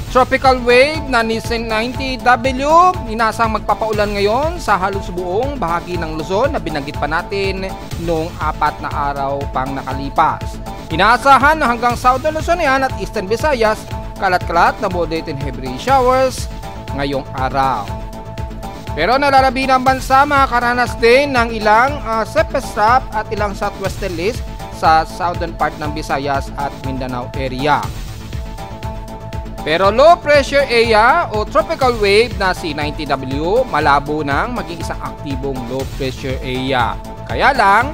Tropical wave na Nissan 90W, inasang magpapaulan ngayon sa halos buong bahagi ng Luzon na binanggit pa natin noong 4 na araw pang nakalipas. Inaasahan na hanggang Southern Luzon at Eastern Visayas, kalat-kalat na moderate and heavy rain showers ngayong araw. Pero nalalabi ng bansa makakaranas din ng ilang surface trough at ilang southwesterlies sa southern part ng Visayas at Mindanao area. Pero low pressure area o tropical wave na si 90W malabo nang maging isang aktibong low pressure area. Kaya lang,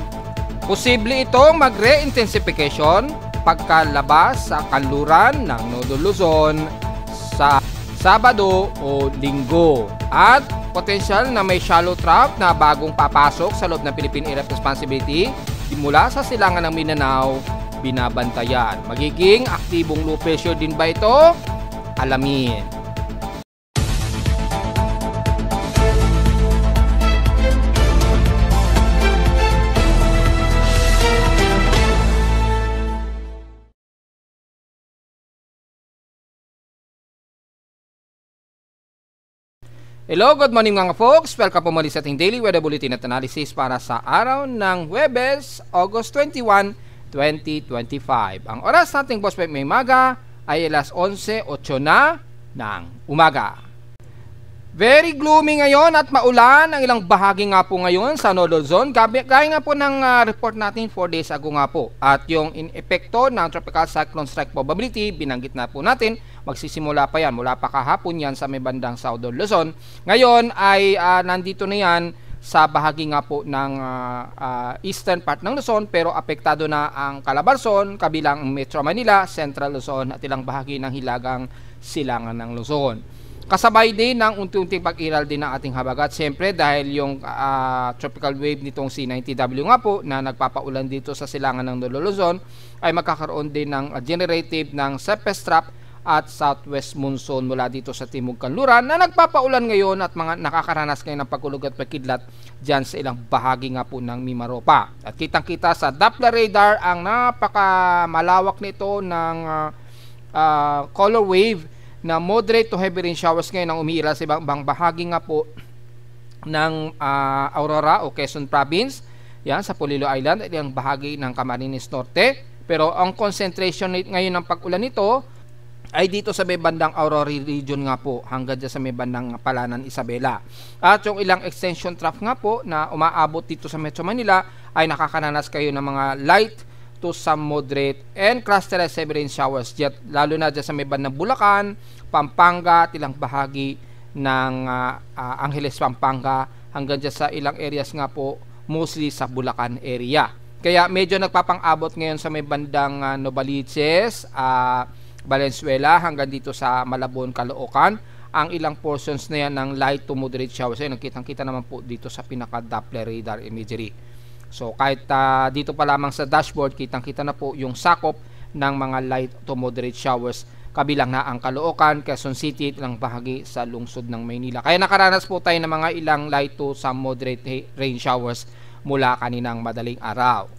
posible itong mag-re-intensification pagkalabas sa kanluran ng Nodo Luzon sa Sabado o Linggo. At potensyal na may shallow trough na bagong papasok sa loob ng Philippine Area of Responsibility mula sa silangan ng Mindanao, binabantayan. Magiging aktibong low pressure din ba ito? Alamin. Hello, good morning mga folks. Welcome po muli sa ating daily weather bulletin at analysis para sa araw ng Huwebes, August 21, 2025. Ang oras nating Boss Pep may maga ay alas 11:08 na ng umaga. Very gloomy ngayon at maulan ang ilang bahagi nga po ngayon sa Nodo Luzon. Gaya nga po ng report natin 4 days ago nga po. At yung epekto ng Tropical Cyclone Strike Probability, binanggit na po natin, magsisimula pa yan. Mula pa kahapon yan sa may bandang Southern Luzon. Ngayon ay nandito na yan sa bahagi nga po ng eastern part ng Luzon, pero apektado na ang Calabarzon, kabilang Metro Manila, Central Luzon at ilang bahagi ng hilagang silangan ng Luzon. Kasabay din ng unti-unting pag-iral din ng ating habagat, siyempre dahil yung tropical wave nitong C90W nga po na nagpapaulan dito sa silangan ng Nodo Luzon ay magkakaroon din ng generative ng surface trough at southwest monsoon mula dito sa Timog Kanluran na nagpapaulan ngayon at mga nakakaranas ngayon ng pagkulog at pagkidlat dyan sa ilang bahagi nga po ng Mimaropa. At kitang-kita sa Doppler radar ang napakamalawak nito ng color wave na moderate to heavy rain showers ngayon ang umiiral sa ibang bahagi nga po ng Aurora o Quezon Province, yan sa Polillo Island at ilang bahagi ng Camarines Norte. Pero ang concentration rate ngayon ng pag-ulan nito ay dito sa may bandang Aurora region nga po hanggang dyan sa may bandang Palanan, Isabela. At yung ilang extension trough nga po na umaabot dito sa Metro Manila ay nakakaranas kayo ng mga light to some moderate and clusterized heavy rain showers dyan, lalo na dyan sa may bandang Bulacan, Pampanga at ilang bahagi ng Angeles, Pampanga hanggang dyan sa ilang areas nga po mostly sa Bulacan area. Kaya medyo nagpapang-abot ngayon sa may bandang Novaliches, Valenzuela hanggang dito sa Malabon, Caloocan ang ilang portions na yan ng light to moderate showers. Ayun, nakitang-kita naman po dito sa pinaka-Doppler radar imagery. So kahit dito pa lamang sa dashboard, kitang-kita na po yung sakop ng mga light to moderate showers, kabilang na ang Caloocan, Quezon City, ilang bahagi sa lungsod ng Maynila. Kaya nakaranas po tayo ng mga ilang light to some moderate rain showers mula kaninang madaling araw.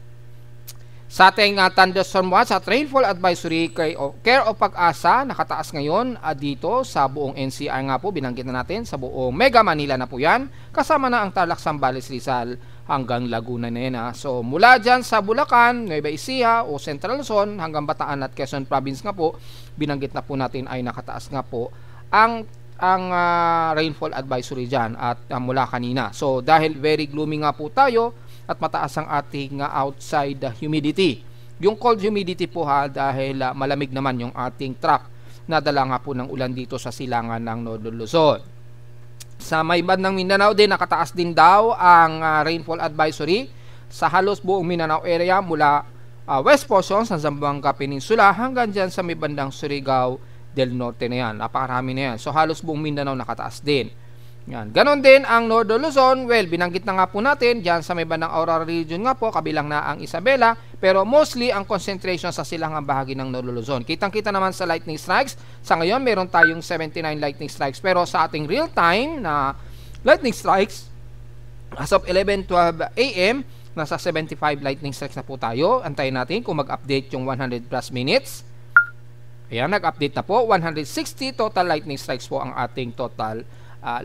Sa ating thunderstorm watch at rainfall advisory care of Pag-asa, nakataas ngayon dito sa buong NCR nga po, binanggit na natin sa buong Mega Manila na po yan, kasama na ang Tarlac, Zambales, Rizal hanggang Laguna na yan. So mula dyan sa Bulacan, Nueva Ecija o Central Luzon hanggang Bataan at Quezon Province nga po, binanggit na po natin ay nakataas nga po ang rainfall advisory dyan at mula kanina. So dahil very gloomy nga po tayo at mataas ang ating outside humidity. Yung cold humidity po dahil malamig naman yung ating track na dala nga po ng ulan dito sa silangan ng Nodo Luzon. Sa may bandang Mindanao din, nakataas din daw ang rainfall advisory sa halos buong Mindanao area mula west portion sa Zamboanga Peninsula hanggang dyan sa may bandang Surigao del Norte na yan. Napakarami na yan. So halos buong Mindanao nakataas din. Yan. Ganon din ang Nodo Luzon. Well, binanggit na nga po natin dyan sa may bandang Aurora region nga po, kabilang na ang Isabela, pero mostly ang concentration sa silangang bahagi ng Nodo Luzon. Kitang-kita naman sa lightning strikes. Sa ngayon, meron tayong 79 lightning strikes, pero sa ating real time na lightning strikes, as of 11:12 AM, nasa 75 lightning strikes na po tayo. Antayin natin kung mag-update yung 100 plus minutes. Ayan, nag-update na po. 160 total lightning strikes po ang ating total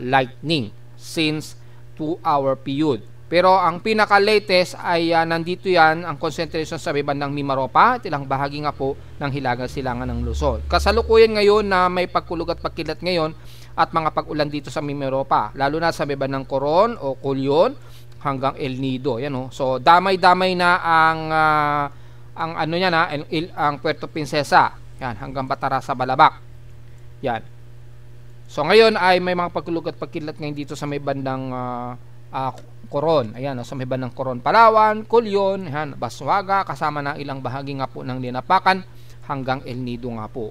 lightning since 2-hour period. Pero ang pinaka-latest ay nandito yan, ang concentration sa may bandang Mimaropa, ilang bahagi nga po ng Hilagang Silangan ng Luzon. Kasalukuyan ngayon na may pagkulog at pagkilat ngayon at mga pag-ulan dito sa Mimaropa, lalo na sa may bandang Coron o Culion hanggang El Nido. Yan, oh. So damay-damay na ang ano niya na, ang Puerto Princesa. Yan, hanggang Batara sa Balabac. Yan. So ngayon ay may mga pagkulog at pagkilat ngayon dito sa may bandang Coron. Ayan, sa may bandang Coron, Palawan, Culion, yan, Baswaga, kasama ng ilang bahagi nga po ng Linapakan hanggang El Nido nga po.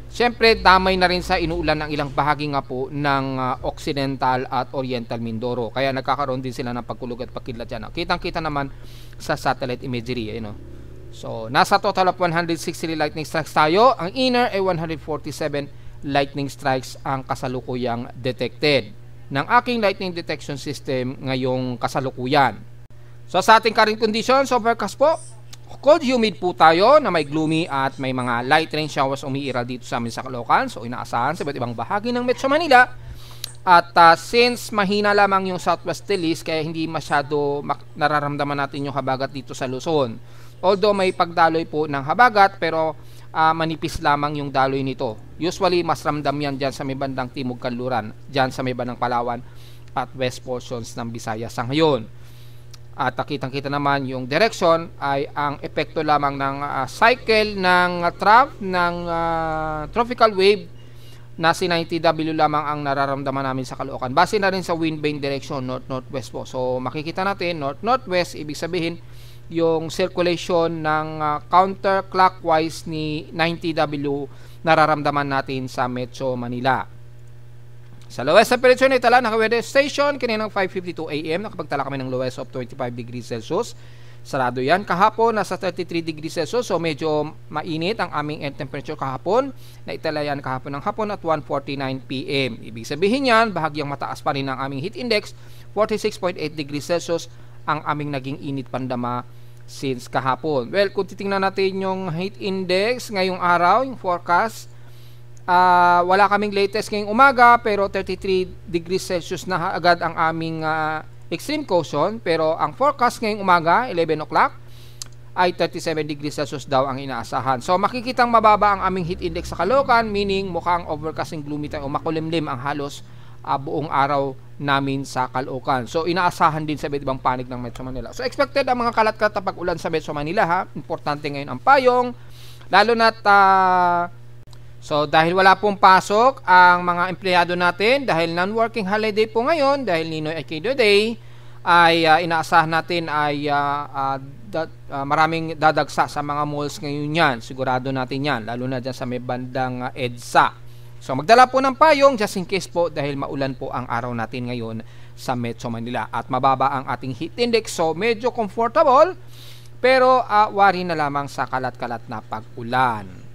Siyempre, damay na rin sa inuulan ng ilang bahagi nga po ng Occidental at Oriental Mindoro. Kaya nagkakaroon din sila ng pagkulog at pagkilat dyan. Kitang-kita naman sa satellite imagery. You know? So, nasa total of 160 lightning strikes tayo. Ang inner ay 147 lightning strikes ang kasalukuyang detected ng aking lightning detection system ngayong kasalukuyan. So, sa ating current conditions, overcast po. Cold humid po tayo na may gloomy at may mga light rain showers umiiral dito sa amin sa Caloocan. So inaasahan sa iba't ibang bahagi ng Metro Manila. At since mahina lamang yung southwest trellis, kaya hindi masyado nararamdaman natin yung habagat dito sa Luzon. Although may pagdaloy po ng habagat, pero manipis lamang yung daloy nito. Usually mas ramdam yan dyan sa may bandang Timog Kanluran, dyan sa may bandang Palawan at west portions ng Visayas sa ngayon. At kitang-kita naman yung direction ay ang epekto lamang ng cycle ng trough ng tropical wave na si 90W lamang ang nararamdaman namin sa Caloocan. Base na rin sa wind vane direction, north-northwest po. So makikita natin, north-northwest, ibig sabihin yung circulation ng counterclockwise ni 90W nararamdaman natin sa Metro Manila. Sa lowest temperature ni Tala, naka-weather station, kaninang 5:52 AM, nakapagtala kami ng lowest of 25 degrees Celsius. Sarado yan. Kahapon, nasa 33 degrees Celsius, so medyo mainit ang aming end temperature kahapon. Naitala yan kahapon ng hapon at 1:49 PM. Ibig sabihin yan, bahagyang mataas pa rin ang aming heat index, 46.8 degrees Celsius, ang aming naging init pandama since kahapon. Well, kung titingnan natin yung heat index ngayong araw, yung forecast, wala kaming latest ngayong umaga, pero 33 degrees Celsius na agad ang aming extreme caution. Pero ang forecast ngayong umaga, 11 o'clock, ay 37 degrees Celsius daw ang inaasahan. So makikitang mababa ang aming heat index sa Caloocan, meaning mukhang overcasting gloomy tayo o makulimlim ang halos buong araw namin sa Caloocan. So inaasahan din sa iba't ibang panig ng Metro Manila. So expected ang mga kalat-kalat na pag-ulan sa Metro Manila, ha. Importante ngayon ang payong, lalo na't so dahil wala pong pasok ang mga empleyado natin, dahil non-working holiday po ngayon, dahil Ninoy Aikido Day, ay inaasahan natin ay maraming dadagsa sa mga malls ngayon yan. Sigurado natin yan, lalo na dyan sa may bandang EDSA. So magdala po ng payong just in case po, dahil maulan po ang araw natin ngayon sa Metro Manila. At mababa ang ating heat index, so medyo comfortable, pero wari na lamang sa kalat-kalat na pag-ulan.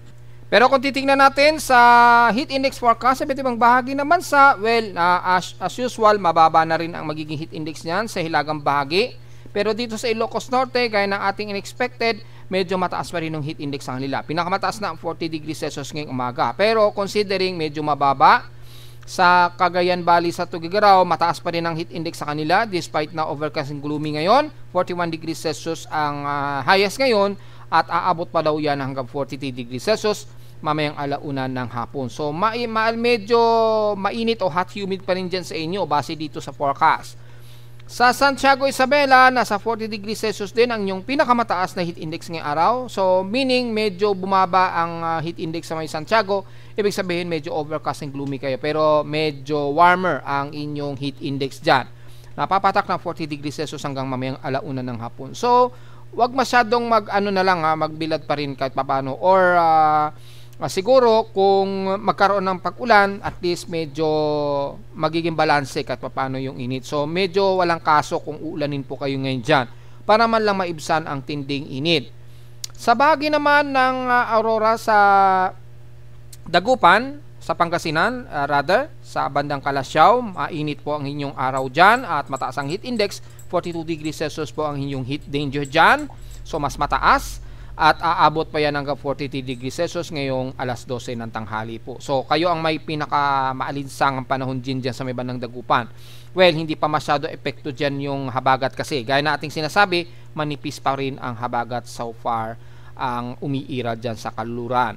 Pero kung titingnan natin sa heat index forecast sa iba't ibang bahagi naman sa, well, as usual, mababa na rin ang magiging heat index niyan sa hilagang bahagi. Pero dito sa Ilocos Norte, gaya ng ating unexpected, medyo mataas pa rin yung heat index sa kanila. Pinakamataas na ang 40 degrees Celsius ngayong umaga. Pero considering medyo mababa, sa Cagayan Valley sa Tuguegarao, mataas pa rin ang heat index sa kanila despite na overcast and gloomy ngayon. 41 degrees Celsius ang highest ngayon at aabot pa daw yan hanggang 43 degrees Celsius mamayang alauna ng hapon. So medyo mainit o hot humid pa rin dyan sa inyo base dito sa forecast. Sa Santiago Isabela, nasa 40 degrees Celsius din ang inyong pinakamataas na heat index ngayong araw. So meaning medyo bumaba ang heat index sa may Santiago. Ibig sabihin medyo overcast and gloomy kayo, pero medyo warmer ang inyong heat index dyan. Napapatak ng 40 degrees Celsius hanggang mamayang alauna ng hapon. So wag masyadong magbilad pa rin kahit papaano, or siguro kung magkaroon ng pag-ulan, at least medyo magiging balanse kahit paano yung init. So medyo walang kaso kung uulanin po kayo ngayon dyan, para man lang maibsan ang tinding init. Sa bahagi naman ng aurora sa Dagupan, sa Pangasinan, sa bandang Calasiao, mainit po ang inyong araw dyan at mataas ang heat index. 42 degrees Celsius po ang inyong heat danger dyan, so mas mataas. at aabot pa yan hanggang 43 degrees Celsius ngayong alas 12 ng tanghali po. So kayo ang may pinaka-maalinsang panahon dyan sa may bandang Dagupan. Well, hindi pa masyado epekto dyan yung habagat kasi gaya na ating sinasabi, manipis pa rin ang habagat so far ang umiiral dyan sa kanluran.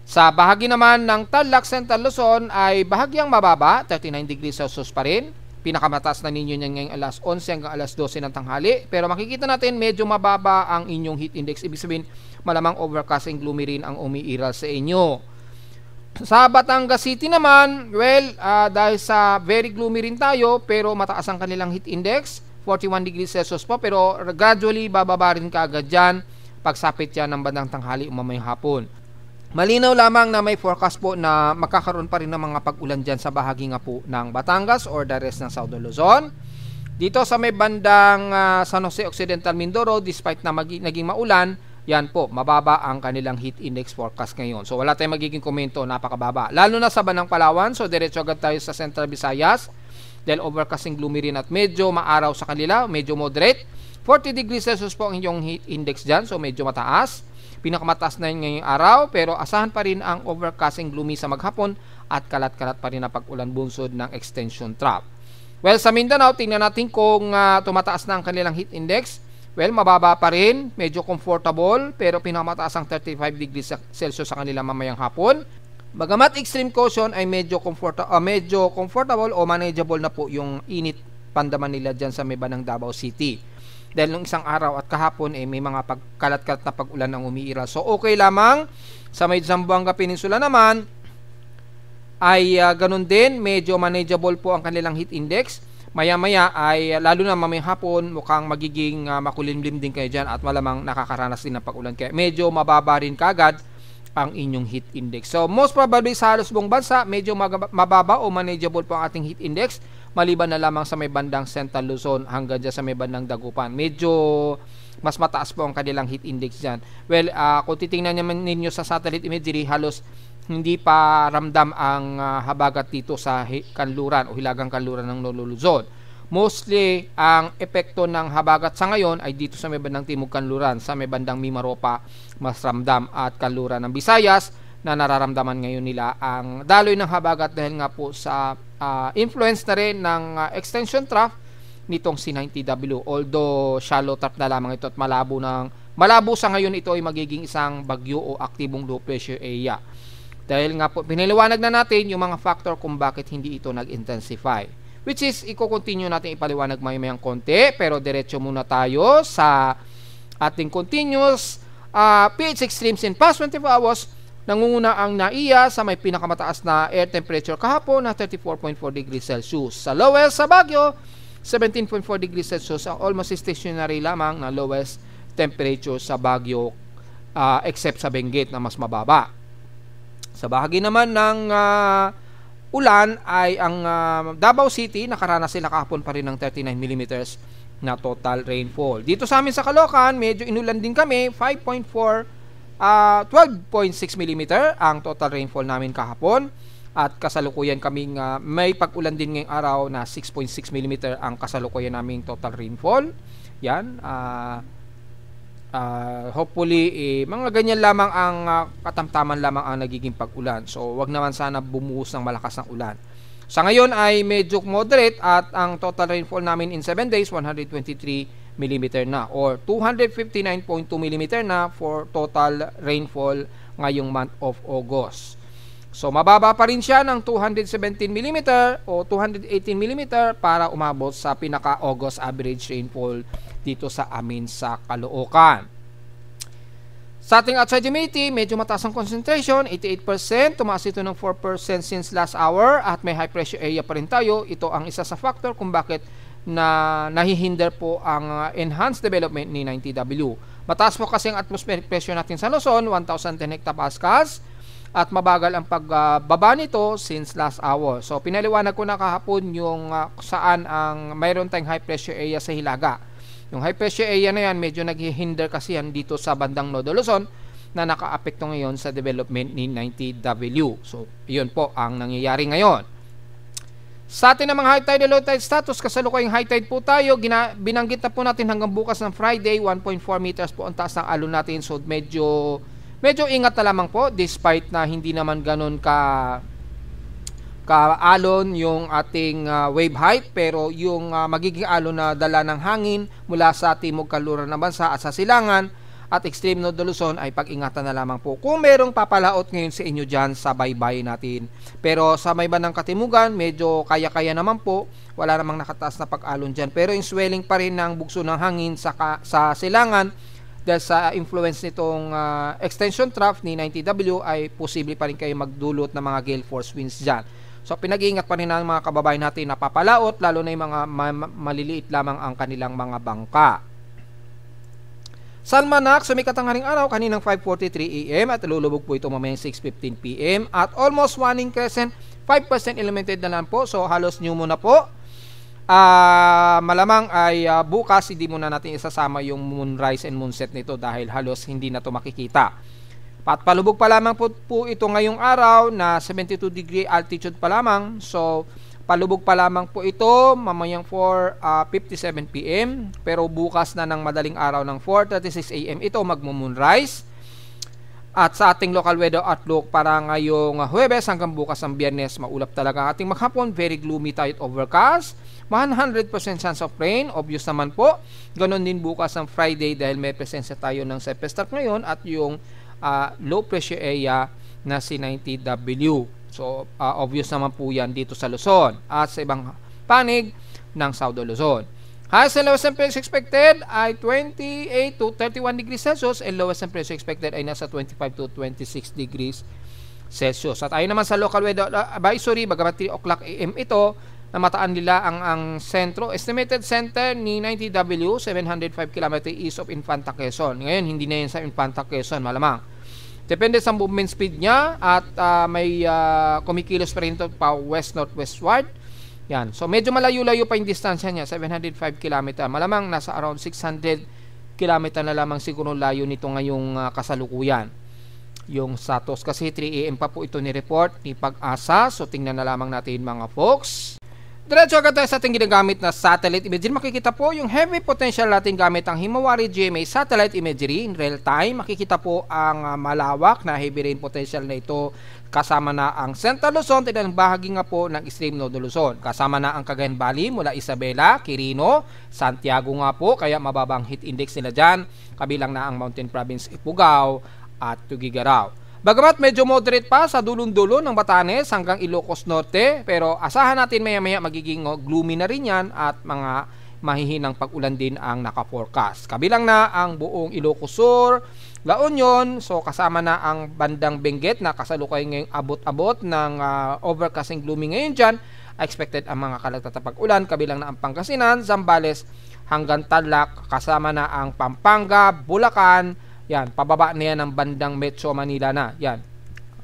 Sa bahagi naman ng Tarlac, Central Luzon ay bahagyang mababa, 39 degrees Celsius pa rin. Pinakamataas na ninyo niyan ngayong alas 11 hanggang alas 12 ng tanghali. Pero makikita natin medyo mababa ang inyong heat index. Ibig sabihin malamang overcast and gloomy rin ang umiiral sa inyo. Sa Batangas City naman, well, dahil sa very gloomy rin tayo pero mataas ang kanilang heat index, 41 degrees Celsius po, pero gradually bababa rin kaagad dyan pagsapit yan ng bandang tanghali umamayang hapon. Malinaw lamang na may forecast po na magkakaroon pa rin ng mga pag-ulan dyan sa bahagi nga po ng Batangas or the rest ng Southern Luzon. Dito sa may bandang San Jose Occidental Mindoro, despite na naging maulan, yan po, mababa ang kanilang heat index forecast ngayon. So wala tayong magiging komento, napakababa. Lalo na sa bandang Palawan, so diretso agad tayo sa Central Visayas dahil overcasting gloomy rin at medyo maaraw sa kanila, medyo moderate. 40 degrees Celsius po ang inyong heat index dyan, so medyo mataas. Pinakamataas na yun ngayong araw, pero asahan pa rin ang overcasting gloomy sa maghapon at kalat-kalat pa rin na pag-ulan bunsod ng extension trap. Well, sa Mindanao, tingnan natin kung tumataas na ang kanilang heat index. Well, mababa pa rin, medyo comfortable, pero pinakamataas ang 35 degrees Celsius sa kanila mamayang hapon. Bagamat extreme caution ay medyo comfortable o manageable na po yung init pandaman nila dyan sa may bandang Davao City. Dahil nung isang araw at kahapon may mga pagkalat-kalat na pag-ulan ang umiiral. So okay lamang. Sa may Zamboanga Peninsula naman ay ganun din, medyo manageable po ang kanilang heat index. Maya-maya ay lalo na mamayang hapon mukhang magiging makulimlim din kayo dyan at malamang nakakaranas din ng pag-ulan. Kaya medyo mababa rin kagad ang inyong heat index. So most probably sa halos buong bansa, medyo mababa o manageable po ang ating heat index. Maliban na lamang sa may bandang Central Luzon hanggang dyan sa may bandang Dagupan. Medyo mas mataas po ang kanilang heat index dyan. Well, kung titingnan naman ninyo sa satellite imagery, halos hindi pa ramdam ang habagat dito sa kanluran o hilagang kanluran ng Lolo Luzon. Mostly, ang epekto ng habagat sa ngayon ay dito sa may bandang Timog Kanluran, sa may bandang Mimaropa, mas ramdam at kanluran ng Visayas na nararamdaman ngayon nila ang daloy ng habagat dahil nga po sa influence na rin ng extension trough nitong C90W. Although shallow trough na lamang ito at malabo sa ngayon, ito ay magiging isang bagyo o aktibong low pressure area. Dahil nga po, piniliwanag na natin yung mga factor kung bakit hindi ito nag-intensify. Which is, i-continue natin ipaliwanag mayang konti, pero diretso muna tayo sa ating continuous pH extremes in past 24 hours. Nangunguna ang NAIA sa may pinakamataas na air temperature kahapon na 34.4 degrees Celsius. Sa lowest sa Baguio, 17.4 degrees Celsius. Ang almost stationary lamang na lowest temperature sa Baguio except sa Benguet na mas mababa. Sa bahagi naman ng ulan ay ang Davao City, nakaranas sila kahapon pa rin ng 39mm na total rainfall. Dito sa amin sa Caloocan, medyo inulan din kami, 12.6 mm ang total rainfall namin kahapon. At kasalukuyan kaming may pag-ulan din ngayong araw na 6.6 mm ang kasalukuyan naming total rainfall. Yan, hopefully mga ganyan lamang ang katamtaman lamang ang nagiging pag-ulan. So wag naman sana bumuhos ng malakas ng ulan. Sa ngayon ay medyo moderate at ang total rainfall namin in 7 days 123 mm na or 259.2 mm na for total rainfall ngayong month of August. So mababa pa rin siya ng 217 mm o 218 mm para umabot sa pinaka-August average rainfall dito sa amin sa Caloocan. Sa ating outside humidity, medyo mataas ang concentration, 88%, tumaas ito ng 4% since last hour at may high pressure area pa rin tayo. Ito ang isa sa factor kung bakit na nahihinder po ang enhanced development ni 90W. Mataas po kasi ang atmospheric pressure natin sa Luzon, 1,010 hectopascals, at mabagal ang pagbaba nito since last hour. So pinaliwanag ko na kahapon yung saan ang mayroon tayong high pressure area sa Hilaga. Yung high pressure area na yan, medyo naghihinder kasi yan dito sa bandang Nodo Luzon na naka-apekto ngayon sa development ni 90W. So yun po ang nangyayari ngayon. Sa atin namang high tide and low tide status, kasalukuyang high tide po tayo. Binanggit na po natin hanggang bukas ng Friday, 1.4 meters po ang taas ng alon natin. So medyo ingat na lamang po despite na hindi naman ganun ka-alon yung ating wave height, pero yung magiging alon na dala ng hangin mula sa timog kanluran ng bansa at sa silangan at extreme north Luzon ay pag-ingatan na lamang po kung merong papalaot ngayon sa inyo dyan sa baybayin natin. Pero sa may bandang katimugan, medyo kaya-kaya naman po, wala namang nakataas na pag-alon dyan. Pero yung swelling pa rin ng bugso ng hangin sa silangan dahil sa influence nitong extension trough ni 90W ay posible pa rin kayo magdulot ng mga gale force winds dyan. So pinag-iingat pa rin ng mga kababayan natin na papalaot, lalo na yung mga maliliit lamang ang kanilang mga bangka. Salmanak, sumikat ang haring araw kaninang 5:43 AM at lulubog po ito mamayang 6:15 PM at almost waning crescent, 5% illuminated na lang po. So halos new muna po. Malamang ay bukas hindi muna natin isasama yung moonrise and moonset nito dahil halos hindi na to makikita. At palubog pa lamang po ito ngayong araw na 72 degree altitude pa lamang. So palubog pa lamang po ito mamayang 4:57 PM, pero bukas na ng madaling araw ng 4:36 AM ito magmo-moonrise. At sa ating local weather outlook para ngayong Huwebes hanggang bukas ng Biyernes, maulap talaga ang ating maghapon, very gloomy tayo at overcast, 100% chance of rain, obvious naman po. Ganon din bukas ng Friday dahil may presensya tayo ng Sepestat ngayon at yung low pressure area na si 90W. So, obvious naman po yan dito sa Luzon at sa ibang panig ng South Luzon. Highest and lowest temperature expected ay 28 to 31 degrees Celsius and lowest temperature expected ay nasa 25 to 26 degrees Celsius. At ayon naman sa local weather advisory, bagamat 3 o'clock AM ito, namataan nila ang sentro. Estimated center ni 90W, 705 km east of Infanta Quezon. Ngayon, hindi na yan sa Infanta Quezon, malamang. Depende sa movement speed niya at may kumikilos pa rin ito pa west-northwestward. Yan. So medyo malayo-layo pa yung distansya niya, 705 km. Malamang nasa around 600 km na lamang siguro layo nito ngayong kasalukuyan. Yung status kasi 3 AM pa po ito ni-report ni Pag-asa. So tingnan na lamang natin mga folks. Diretso agad tayo sa ating ginagamit na satellite imagery. Makikita po yung heavy potential natin gamit ang Himawari GMA satellite imagery in real time. Makikita po ang malawak na heavy rain potential na ito. Kasama na ang Central Luzon at ang bahagi nga po ng extreme north Luzon. Kasama na ang Cagayan Valley mula Isabela, Quirino, Santiago nga po. Kaya mababang heat index nila dyan. Kabilang na ang Mountain Province Ifugao at Tuguegarao. Bagamat medyo moderate pa sa dulong-dulo ng Batanes hanggang Ilocos Norte, pero asahan natin maya-maya magiging gloomy na rin yan at mga mahihinang pag-ulan din ang naka-forecast. Kabilang na ang buong Ilocos Sur, La Union, so kasama na ang bandang Benguet na kasalukay ngayong abot-abot ng overcast and gloomy ngayon dyan. Expected ang mga kalagtatapag ulan, kabilang na ang Pangasinan, Zambales hanggang Tarlac, kasama na ang Pampanga, Bulacan. Yan, pababa na yan ang bandang Metro Manila na. Yan.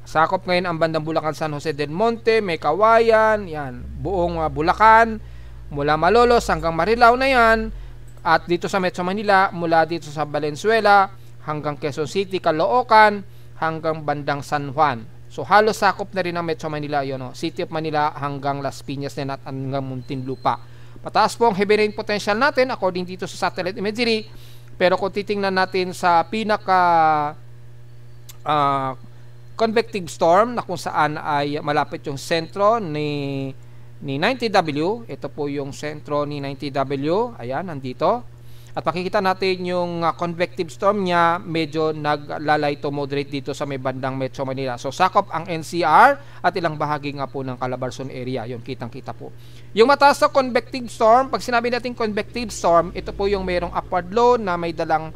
Sakop ngayon ang bandang Bulacan, San Jose del Monte, may Kawayan, yan, buong Bulacan, mula Malolos hanggang Marilao na yan. At dito sa Metro Manila, mula dito sa Valenzuela hanggang Quezon City, Caloocan, hanggang bandang San Juan. So halos sakop na rin ang Metro Manila, yun, City of Manila hanggang Las Piñas na at hanggang Muntinlupa. Pataas po ang heavy rain potential natin according dito sa satellite imagery. Pero kung titingnan natin sa pinaka convective storm na kung saan ay malapit yung sentro ni 90W, ito po yung sentro ni 90W, ayan, nandito. At makikita natin yung convective storm niya medyo naglalay to moderate dito sa may bandang Metro Manila. So sakop ang NCR at ilang bahagi nga po ng Calabarzon area. Yun, kitang-kita po. Yung mataas na convective storm, pag sinabi natin convective storm, ito po yung mayroong upward low na may dalang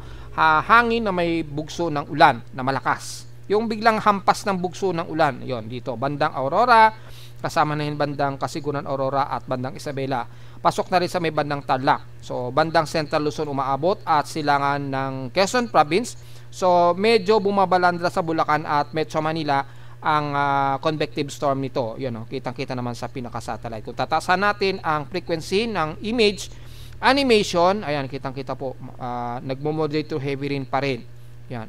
hangin na may bugso ng ulan na malakas. Yung biglang hampas ng bugso ng ulan, yun, dito, bandang Aurora, kasama na yung bandang Kasiguran Aurora at bandang Isabela. Pasok na rin sa may bandang Tarlac. So, bandang Central Luzon umaabot at silangan ng Quezon Province. So, medyo bumabalandra sa Bulacan at Metro Manila ang convective storm nito. Yun, kitang-kita naman sa pinaka-satellite. Kung tataasan natin ang frequency ng image animation, ayan, kitang-kita po, nagmo-moderate to heavy rain pa rin. Yan.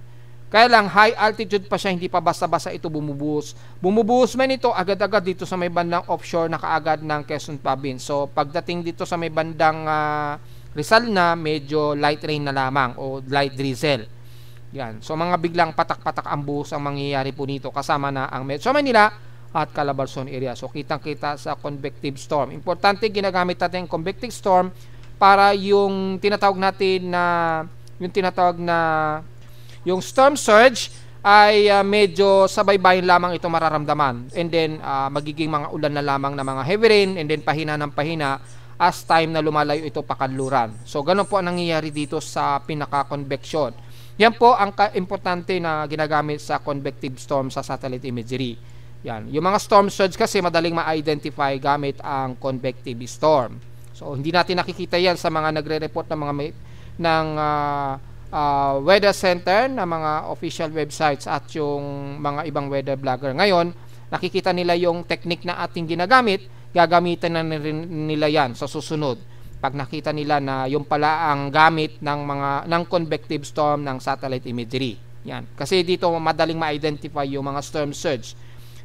Kaya lang, high altitude pa siya, hindi pa basta-basta ito bumubuhos. Bumubuhos man ito agad-agad dito sa may bandang offshore na kaagad ng Quezon Province. So, pagdating dito sa may bandang Rizal na, medyo light rain na lamang o light drizzle. Yan. So, mga biglang patak-patak ang buhos ang mangyayari po nito kasama na ang Metro Manila at Calabarzon area. So, kitang-kita sa convective storm. Importante, ginagamit natin ang convective storm para yung tinatawag na yung storm surge ay medyo sabay-bayin lamang ito mararamdaman. And then, magiging mga ulan na lamang na mga heavy rain and then pahina ng pahina as time na lumalayo ito pakanluran. So, ganun po ang nangyayari dito sa pinaka-convection. Yan po ang importante na ginagamit sa convective storm sa satellite imagery. Yan. Yung mga storm surge kasi madaling ma-identify gamit ang convective storm. So, hindi natin nakikita yan sa mga nagre-report ng weather center na mga official websites at yung mga ibang weather blogger. Ngayon, nakikita nila yung technique na ating ginagamit, gagamitan na nila yan sa susunod. Pag nakita nila na yung pala ang gamit ng convective storm ng satellite imagery. Yan. Kasi dito madaling ma-identify yung mga storm surge.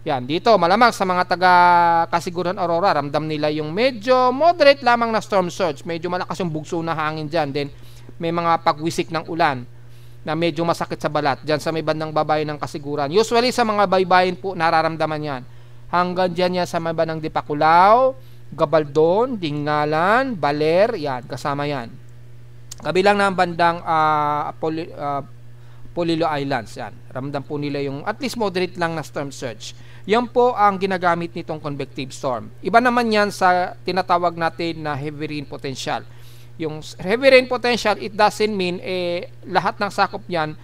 Yan. Dito malamang sa mga taga-Kasiguran Aurora, ramdam nila yung medyo moderate lamang na storm surge. Medyo malakas yung bugso na hangin dyan. Then, may mga pagwisik ng ulan na medyo masakit sa balat dyan sa may bandang babayan ng Kasiguran. Usually sa mga baybayin po nararamdaman yan. Hanggang dyan yan sa may bandang Dipakulaw, Gabaldon, Dingalan, Baler, yan, kasama yan. Kabilang na ang bandang Polillo Islands, yan. Ramdam po nila yung at least moderate lang na storm surge. Yan po ang ginagamit nitong convective storm. Iba naman yan sa tinatawag natin na heavy rain potential. Yung heavy rain potential, it doesn't mean lahat ng sakop niyan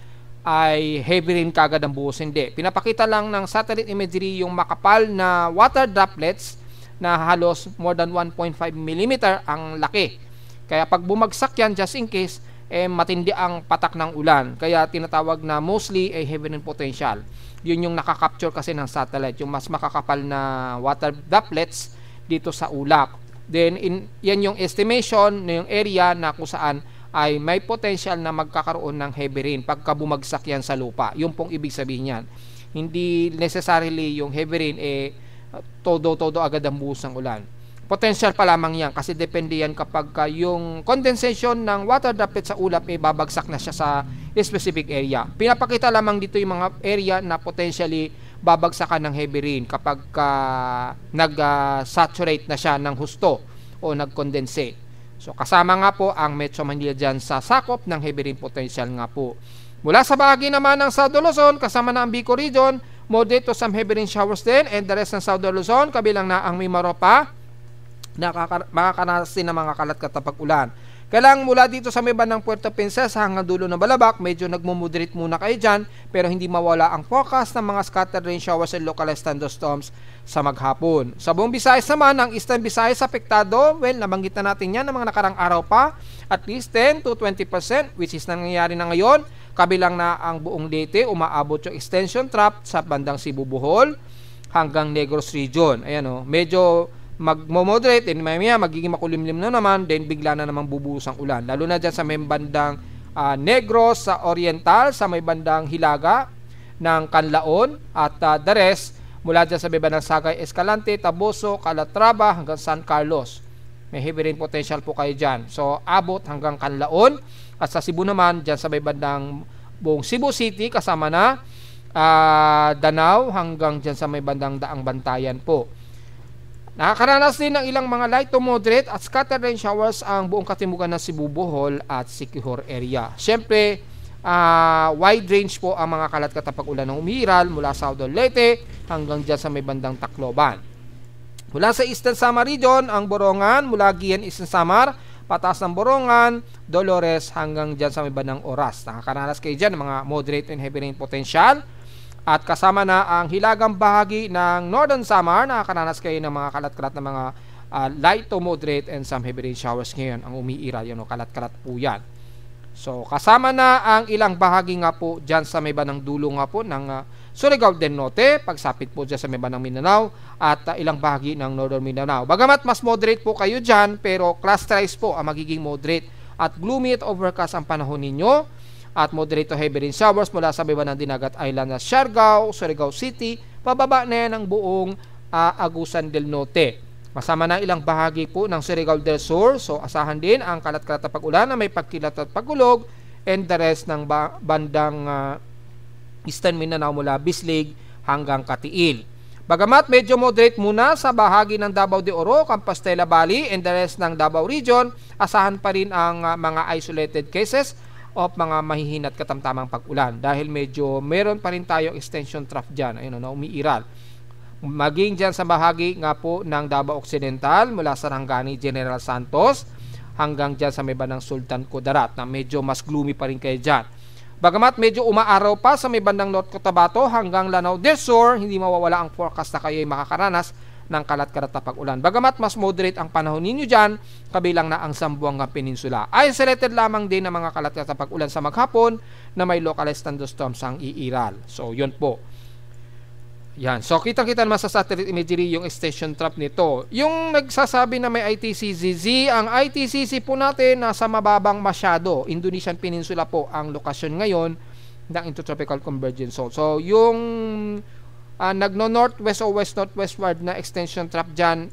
ay heavy rain kagad ang buhos. Hindi. Pinapakita lang ng satellite imagery yung makapal na water droplets na halos more than 1.5 mm ang laki. Kaya pag bumagsak yan, just in case, matindi ang patak ng ulan. Kaya tinatawag na mostly heavy rain potential. Yun yung nakakapture kasi ng satellite, yung mas makakapal na water droplets dito sa ulap. Then, yan yung estimation na yung area na kung saan ay may potential na magkakaroon ng heavy rain pagka bumagsak yan sa lupa. Yung pong ibig sabihin yan. Hindi necessarily yung heavy rain todo agad ang buhos ng ulan. Potential pa lamang yan kasi depende yan kapag yung condensation ng water droplet sa ulap babagsak na siya sa specific area. Pinapakita lamang dito yung mga area na potentially babagsakan ng heavy rain kapag nag-saturate na siya ng husto o nag-condensate. So, kasama nga po ang Metro Manila dyan sa sakop ng heavy rain potential nga po. Mula sa bahagi naman ng Southern Luzon, kasama na ang Bicol Region, moderate to some heavy rain showers din, and the rest ng Southern Luzon, kabilang na ang Mimaropa, makakaranas din ng mga kalat-kalat na pag-ulan. Kailang mula dito sa may bandang Puerto Princesa hanggang dulo ng Balabac, medyo nagmumoderate muna kayo dyan, pero hindi mawala ang forecast ng mga scattered rain showers and localized thunderstorms sa maghapon. Sa buong Visayas naman, ang Eastern Visayas apektado, well, nabanggit na natin yan ng mga nakarang araw pa, at least 10 to 20%, which is nangyayari na ngayon, kabilang na ang buong Leyte, umaabot yung extension trap sa bandang Cebu, Bohol, hanggang Negros Region. Ayan medyo mag-moderate and mamaya magiging makulimlim na naman, then bigla na namang bubuhos ang ulan. Lalo na dyan sa may bandang Negros, sa Oriental, sa may bandang Hilaga ng Canlaon, at the rest, mula dyan sa may bandang Sagay, Escalante, Taboso, Calatrava, hanggang San Carlos. May heavy rain potential po kayo dyan. So, abot hanggang Canlaon. At sa Cebu naman, dyan sa may bandang buong Cebu City, kasama na Danao, hanggang dyan sa may bandang Daang Bantayan po. Nakakaranas din ng ilang mga light to moderate at scattered rain showers ang buong katimukan ng Cebu, Bohol at Siquijor area. Siyempre, wide range po ang mga kalat-kalat pag-ulan ng umiiral mula Southern Leyte hanggang dyan sa may bandang Tacloban. Mula sa Eastern Samar Region, ang Borongan, mula Gian, Eastern Samar, pataas ng Borongan, Dolores hanggang dyan sa may bandang Oras. Nakakaranas kayo dyan ng mga moderate and heavy rain potential. At kasama na ang hilagang bahagi ng Northern Samar, nakakaranas kayo ng mga kalat-kalat na mga light to moderate and some heavy rain showers ngayon ang umiiral. Kalat-kalat po yan. So, kasama na ang ilang bahagi nga po dyan sa may bandang dulo nga po ng Surigao del Norte, pagsapit po dyan sa may bandang Mindanao, at ilang bahagi ng Northern Mindanao. Bagamat mas moderate po kayo dyan, pero clusterized po ang magiging moderate at gloomy at overcast ang panahon ninyo. at moderate to heavy rain showers mula sa baba ng Dinagat Island na Siargao, Surigao City, pababa na yan ang buong Agusan del Norte. Masama na ilang bahagi po ng Surigao del Sur, so asahan din ang kalat-kalat na pag-ulan na may pagkilat at pagulog, and the rest ng bandang Eastern Mindanao mula Bislig hanggang Katiil. Bagamat medyo moderate muna sa bahagi ng Davao de Oro, Compostela Valley, and the rest ng Davao Region, asahan pa rin ang mga isolated cases of mga mahihinat katamtamang pag-ulan dahil medyo meron pa rin tayong extension trough dyan, ayun, na umiiral. Maging dyan sa bahagi nga po ng Davao Occidental mula sa Sarangani General Santos hanggang dyan sa may bandang Sultan Kudarat na medyo mas gloomy pa rin kayo dyan. Bagamat medyo umaaraw pa sa may bandang North Cotabato hanggang Lanao del Sur, hindi mawawala ang forecast na kayo ay makakaranas ng kalat-kalat na pag-ulan. Bagamat mas moderate ang panahon ninyo dyan, kabilang na ang Zamboanga Peninsula. Isolated lamang din ang mga kalat-kalat na pag-ulan sa maghapon na may localized thunderstorms ang iiral. So, yun po. Yan. So, kitang-kita naman sa satellite imagery yung extension trough nito. Yung nagsasabi na may ITCZZ, ang ITCZ po natin nasa mababang masyado. Indonesian Peninsula po ang lokasyon ngayon ng Intertropical Convergence Zone. So, yung nagno-northwest o west-northwestward na extension trough dyan,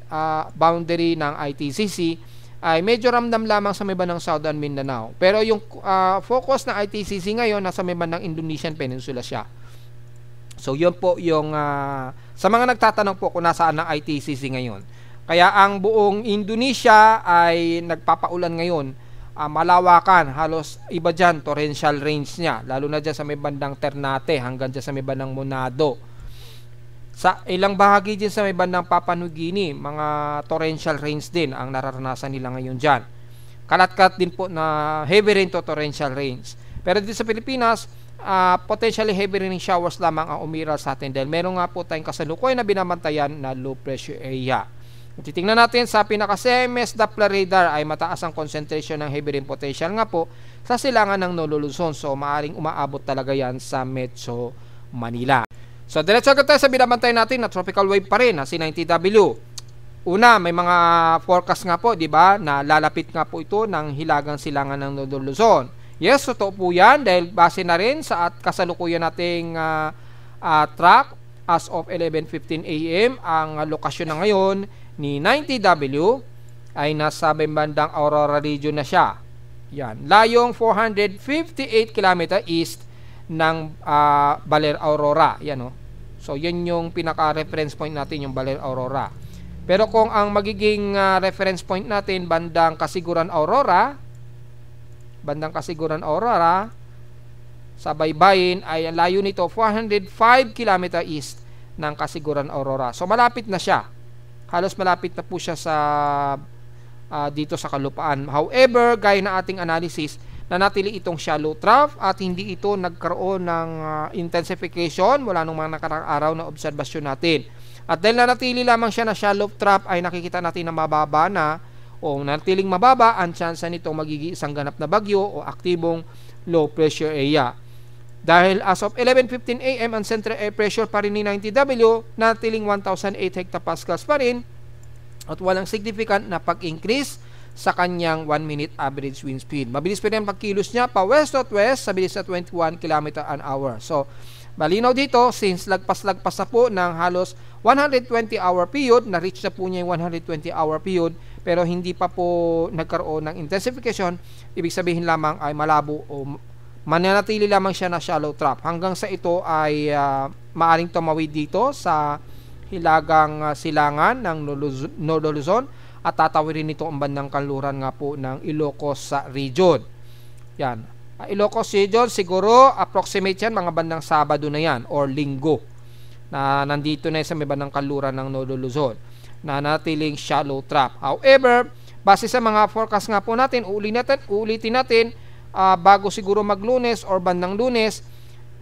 boundary ng ITCZ, ay medyo ramdam lamang sa may bandang Southern Mindanao. Pero yung focus ng ITCZ ngayon, nasa may bandang Indonesian Peninsula siya. So, yun po yung sa mga nagtatanong po kung nasaan ang ITCZ ngayon. Kaya ang buong Indonesia ay nagpapaulan ngayon. Malawakan, halos iba dyan, torrential rains niya. Lalo na dyan sa may bandang Ternate hanggang dyan sa may bandang Manado. Sa ilang bahagi din sa may bandang Papua New Guinea, mga torrential rains din ang nararanasan nila ngayon dyan. Kalat-kalat din po na heavy rain to torrential rains. Pero dito sa Pilipinas, potentially heavy rain showers lamang ang umiral sa atin dahil meron nga po tayong kasalukuyan na binabantayan na low pressure area. Kung titingnan natin sa pinaka-CMS Doppler radar ay mataas ang concentration ng heavy rain potential nga po sa silangan ng Nolo Luzon. So maaring umaabot talaga yan sa Metro Manila. So diretso agad tayo sa binabantayan natin na tropical wave pa rin na si 90W. Una, may mga forecast nga po, di ba, na lalapit nga po ito ng hilagang silangan ng Nolo Luzon. Yes, totoo po yan dahil base na rin sa kasalukuyan nating track as of 11:15 AM. Ang lokasyon na ngayon ni 90W ay nasa bandang Aurora region na siya. Yan. Layong 458 km east ng Baler Aurora. Yan, So, yan yung pinaka-reference point natin, yung Baler Aurora. Pero kung ang magiging reference point natin bandang Kasiguran Aurora, sa baybayin ay ang layo nito 405 km east ng Kasiguran Aurora. So malapit na siya. Halos malapit na po siya sa dito sa kalupaan. However, gaya na ating analysis, nanatili itong shallow trough at hindi ito nagkaroon ng intensification mula nung mga nakaraang araw na obserbasyon natin. At dahil nanatili lamang siya na shallow trough ay nakikita natin na mababa na o natiling mababa ang tsansa nito magiging isang ganap na bagyo o aktibong low pressure area. Dahil as of 11:15 AM ang central air pressure pa rin ni 90W natiling 1,008 hectopascals pa rin at walang significant na pag-increase sa kanyang 1 minute average wind speed. Mabilis pa rin ang pagkilos niya pa west-northwest sa bilis na 21 km an hour. So, malinaw dito since lagpas-lagpas na po ng halos 120-hour period, na-reach na po niya yung 120-hour period, pero hindi pa po nagkaroon ng intensification, ibig sabihin lamang ay malabo o mananatili lamang siya na shallow trough. Hanggang sa ito ay maaring tumawid dito sa hilagang silangan ng Nolo Luzon at tatawirin nito ang bandang kanluran nga po ng Ilocos region. Yan. Ilocos region, siguro approximate yan mga bandang Sabado na yan or Linggo na nandito na sa may bandang kanluran ng Nolo Luzon na natiling shallow trough. However, base sa mga forecast nga po natin, uulitin natin bago siguro mag-Lunes or bandang Lunes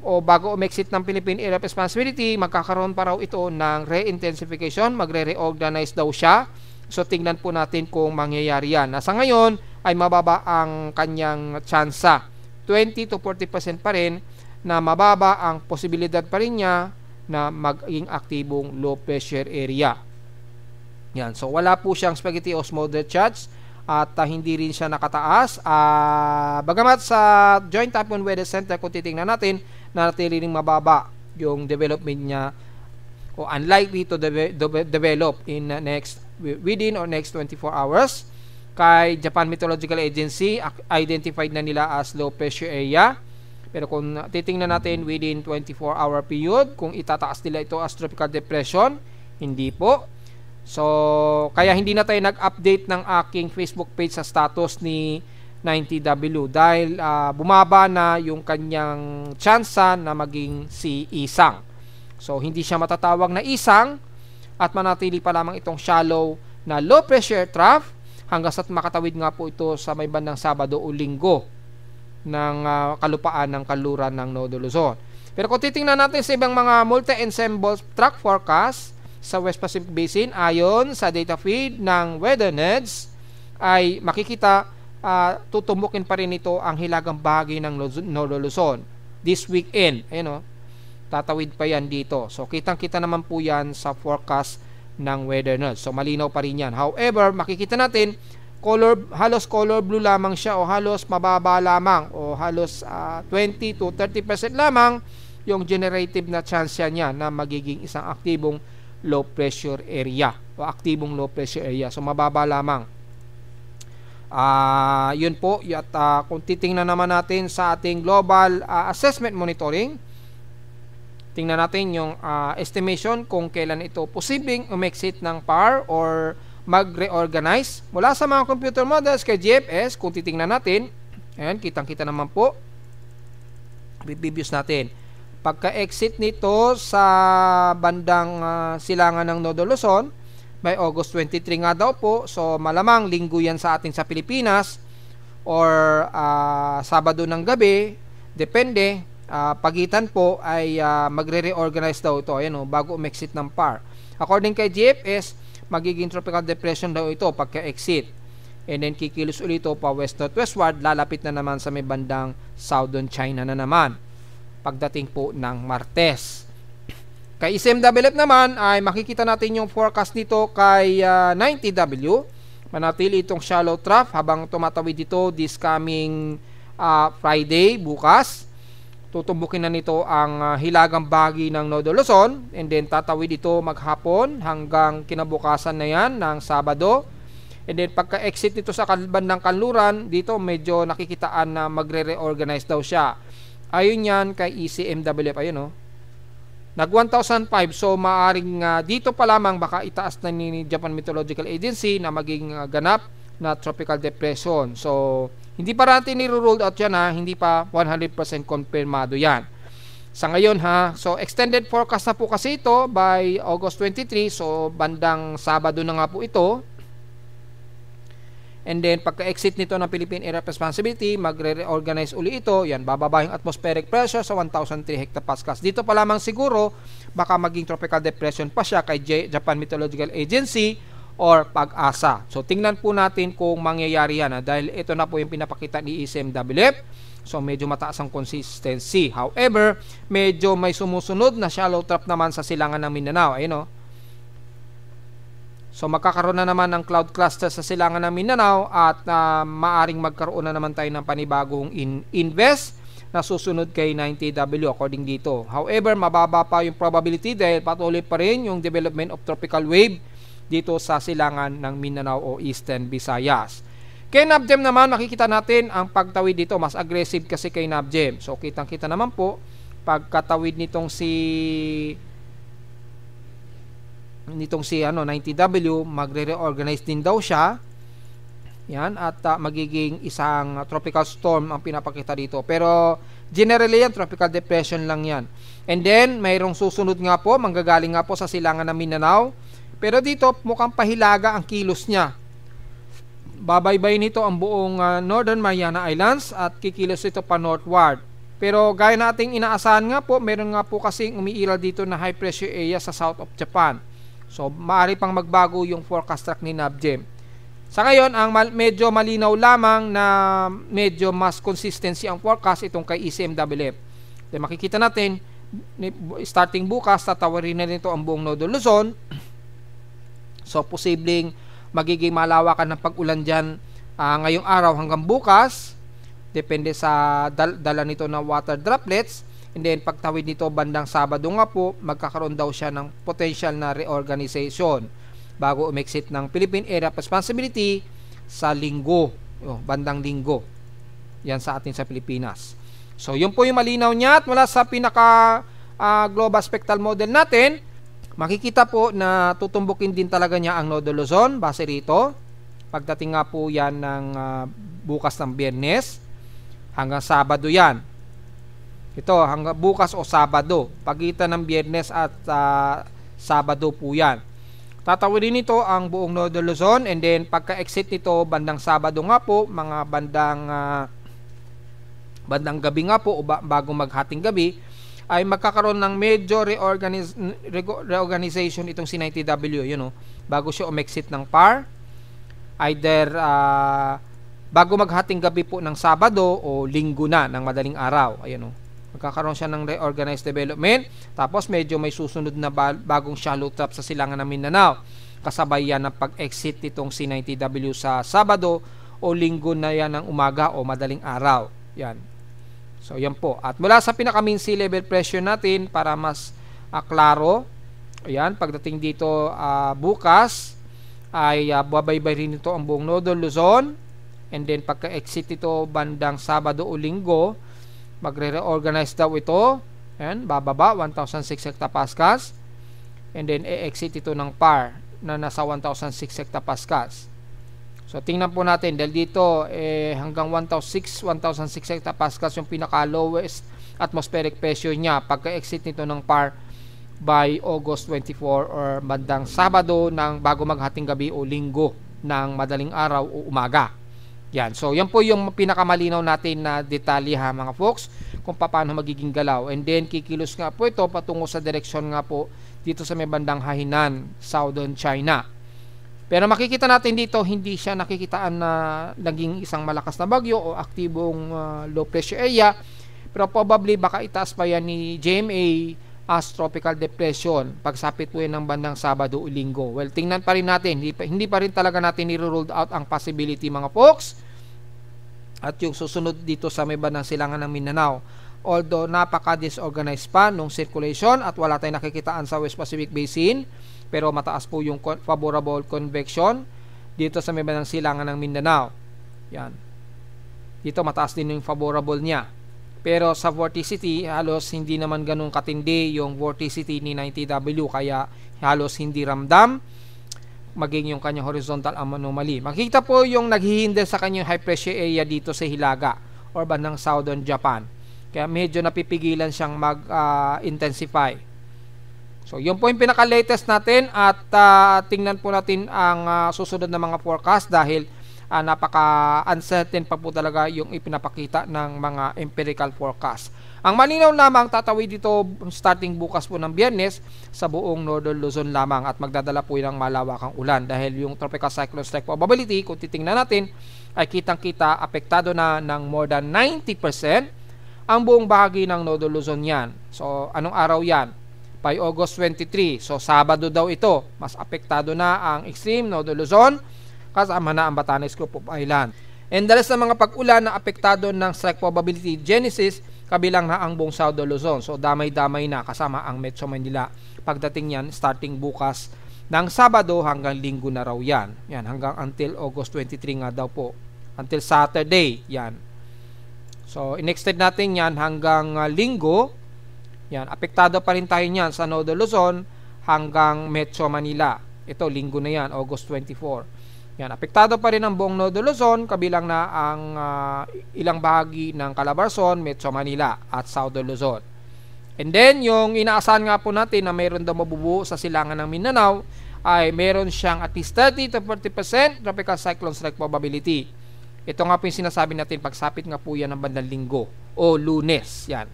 o bago umexit ng Philippine Area of Responsibility, magkakaroon pa raw ito ng re-intensification, magre-reorganize daw siya. So, tingnan po natin kung mangyayari yan. Nasa ngayon ay mababa ang kanyang tsansa. 20 to 40% pa rin na mababa ang posibilidad pa rin niya na maging aktibong low pressure area. Yan. So, wala po siyang spaghetti or moderate charge at hindi rin siya nakataas. Bagamat sa Joint Typhoon Weather Center, kung titingnan natin, nanatili ring mababa yung development niya o unlikely to develop in within or next 24 hours. Kay Japan Meteorological Agency, identified na nila as low pressure area. Pero kung titingnan natin within 24-hour period, kung itataas nila ito as tropical depression, hindi po. So, kaya hindi na tayo nag-update ng aking Facebook page sa status ni 90W dahil bumaba na yung kanyang tsansa na maging si Isang. So, hindi siya matatawag na Isang at manatili pa lamang itong shallow na low pressure trough hanggang sa makatawid nga po ito sa may bandang Sabado o Linggo ng kalupaan ng kanluran ng Nodo Luzon. Pero kung titingnan natin sa ibang mga multi-ensemble track forecast sa West Pacific Basin, ayon sa data feed ng WeatherNets, ay makikita tutumbukin pa rin ito ang hilagang bahagi ng Nodo Luzon this weekend. Ayun, tatawid pa yan dito. So kitang-kita naman po yan sa forecast ng WeatherNets. So malinaw pa rin yan. However, makikita natin halos color blue lamang siya o halos mababa lamang o halos 20 to 30% lamang yung generative na chance niya na magiging isang aktibong low pressure area o aktibong low pressure area. So mababa lamang. Yun po. At kung titingnan naman natin sa ating global assessment monitoring, tingnan natin yung estimation kung kailan ito posibleng umexit ng PAR or mag-reorganize mula sa mga computer models kay GFS. Kung titingnan natin, ayan, kitang-kita naman po, reviews natin. Pagka-exit nito sa bandang silangan ng Nodo Luzon by August 23 nga daw po. So malamang linggo yan sa atin sa Pilipinas or Sabado ng gabi, depende. Pagitan po ay magre-reorganize daw ito, ayan, bago umexit ng PAR. According kay GFS, magiging tropical depression daw ito pagka-exit. And then kikilos ulit ito pa west-northwestward, lalapit na naman sa may bandang southern China na naman pagdating po ng Martes. Kay ICMWF naman ay makikita natin yung forecast nito kay 90W. Manatili itong shallow trough habang tumatawid dito this coming Friday, bukas. Tutumbukin na nito ang hilagang bahagi ng Nodo Luzon and then tatawid ito maghapon hanggang kinabukasan na yan ng Sabado. And then pagka-exit nito sa bandang kanluran, dito medyo nakikitaan na magre-reorganize daw siya. Ayun yan kay ECMWF, ayun nag 1,005. So maaring dito pa lamang baka itaas na ni Japan Meteorological Agency na maging ganap na tropical depression. So hindi pa natin ni-ruled out yan hindi pa 100% confirmado yan. Sa ngayon so extended forecast na po kasi ito by August 23, so bandang Sabado na nga po ito. And then pagka-exit nito ng Philippine Area of Responsibility, magre-reorganize uli ito. Yan, bababa yung atmospheric pressure sa 1,003 hectopascals. Dito pa lamang siguro baka maging tropical depression pa siya kay Japan Meteorological Agency or Pag-asa. So tingnan po natin kung mangyayari yan dahil ito na po yung pinapakita ni ICMWF. So medyo mataas ang consistency. However, medyo may sumusunod na shallow trough naman sa silangan ng Mindanao. Ayun So magkakaroon na naman ng cloud cluster sa silangan ng Mindanao at maaring magkaroon na naman tayo ng panibagong invest na susunod kay 90W according dito. However, mababa pa yung probability dahil patuloy pa rin yung development of tropical wave dito sa silangan ng Mindanao o Eastern Visayas. Kay NABGEM naman, makikita natin ang pagtawid dito. Mas aggressive kasi kay NABGEM. So kitang-kita naman po pagkatawid nitong si 90W, magre-reorganize din daw siya. Yan, at magiging isang tropical storm ang pinapakita dito. Pero generally yan, tropical depression lang yan. And then, mayroong susunod nga po, manggagaling nga po sa silangan ng Mindanao. Pero dito, mukhang pahilaga ang kilos niya. Babaybay nito ang buong Northern Mariana Islands at kikilos ito pa northward. Pero gaya nating inaasahan nga po, meron nga po kasing umiiral dito na high pressure area sa south of Japan. So, maaari pang magbago yung forecast track ni NABGEM. Sa ngayon, ang medyo malinaw lamang na medyo mas consistency ang forecast itong kay ECMWF. So, makikita natin, starting bukas, tatawarin na nito ang buong Nodo Luzon. So, posibleng magiging malawakan ng pag-ulan dyan ngayong araw hanggang bukas, depende sa dala nito ng water droplets. And then pagtawid nito bandang Sabado nga po, magkakaroon daw siya ng potential na reorganization bago umexit ng Philippine Area of Responsibility sa linggo, bandang linggo. Yan sa atin sa Pilipinas. So yun po yung malinaw niya, at mula sa pinaka global spectral model natin, makikita po na tutumbukin din talaga niya ang Nodo Luzon base rito. Pagdating nga po yan ng bukas ng Biyernes hanggang Sabado yan. Ito hanggang bukas o Sabado, pagitan ng Biyernes at Sabado po yan. Tatawidin nito ang buong Nodo Luzon, and then pagka-exit nito bandang Sabado nga po, mga bandang gabi nga po o bago maghating gabi, ay magkakaroon ng medyo reorganization itong C90W, bago siya umexit ng PAR, either bago maghating gabi po ng Sabado o Linggo na ng madaling araw. Magkakaroon siya ng reorganized development, tapos medyo may susunod na bagong shallow trap sa silangan ng Mindanao, kasabay yan ng pag-exit nitong C90W sa Sabado o Linggo na yan ng umaga o madaling araw. Yan. So yan po. At mula sa pinaka-mean sea level pressure natin, para mas klaro, ayan, pagdating dito bukas ay babaybay rin ito ang buong Nodo Luzon, and then pagka-exit ito bandang Sabado o Linggo, magre-reorganize daw ito. Ayan, bababa 1,006 hectopascals, and then e-exit ito ng PAR na nasa 1,006 hectopascals. So tingnan po natin, dahil dito hanggang 1,006 hectopascals yung pinaka-lowest atmospheric pressure niya pagka-exit nito ng PAR by August 24 or bandang Sabado ng bago maghating gabi o Linggo ng madaling araw o umaga. Yan. So yan po yung pinakamalinaw natin na detalye mga folks, kung paano magiging galaw. And then kikilos nga po ito patungo sa direksyon nga po dito sa may bandang Hainan, Southern China. Pero makikita natin dito, hindi siya nakikitaan na naging isang malakas na bagyo o aktibong low pressure area. Pero probably baka itaas pa yan ni GMA as tropical depression pagsapit po yan ng bandang Sabado o Linggo. Well, tingnan pa rin natin, hindi pa rin talaga natin i-ruled out ang possibility mga folks. At yung susunod dito sa may bandang silangan ng Mindanao, although napaka-disorganized pa nung circulation at wala tayong nakikitaan sa West Pacific Basin, pero mataas po yung favorable convection dito sa may bandang silangan ng Mindanao. Yan. Dito mataas din yung favorable niya. Pero sa vorticity, halos hindi naman ganun katindi yung vorticity ni 90W, kaya halos hindi ramdam maging yung kanyang horizontal anomaly. Makikita po yung naghihinder sa kanyang high pressure area dito sa Hilaga or bandang Southern Japan. Kaya medyo napipigilan siyang mag-intensify. So, yun po yung pinaka-latest natin, at tingnan po natin ang susunod na mga forecast dahil napaka-uncertain pa po talaga yung ipinapakita ng mga empirical forecast. Ang malinaw lamang, tatawid dito starting bukas po ng Biyernes sa buong Northern Luzon lamang, at magdadala po ng malawakang ulan dahil yung tropical cyclone strike probability, kung titingnan natin, ay kitang-kita apektado na ng more than 90% ang buong bahagi ng Northern Luzon yan. So, anong araw yan? By August 23. So, Sabado daw ito. Mas apektado na ang extreme Northern Luzon, kasama na ang Batanes Group of Island. And the rest ng mga pag-ulan na apektado ng strike probability genesis, kabilang na ang buong Southern Luzon. So damay-damay na kasama ang Metro Manila. Pagdating yan, starting bukas ng Sabado hanggang Linggo na raw yan. Yan, hanggang until August 23 nga daw po. Until Saturday, yan. So, in-extend natin yan hanggang Linggo. Yan, apektado pa rin tayo yan sa Northern Luzon hanggang Metro Manila. Ito, Linggo na yan, August 24. Yan, apektado pa rin ang buong Northern Luzon, kabilang na ang ilang bahagi ng Calabarzon, Metro Manila at Southern Luzon. And then, yung inaasahan nga po natin na mayroon daw mabubuo sa silangan ng Mindanao ay mayroon siyang at least 30 to 40% tropical cyclone strike probability. Ito nga po yung sinasabi natin, pagsapit nga po yan ng bandang Linggo o Lunes. Yan.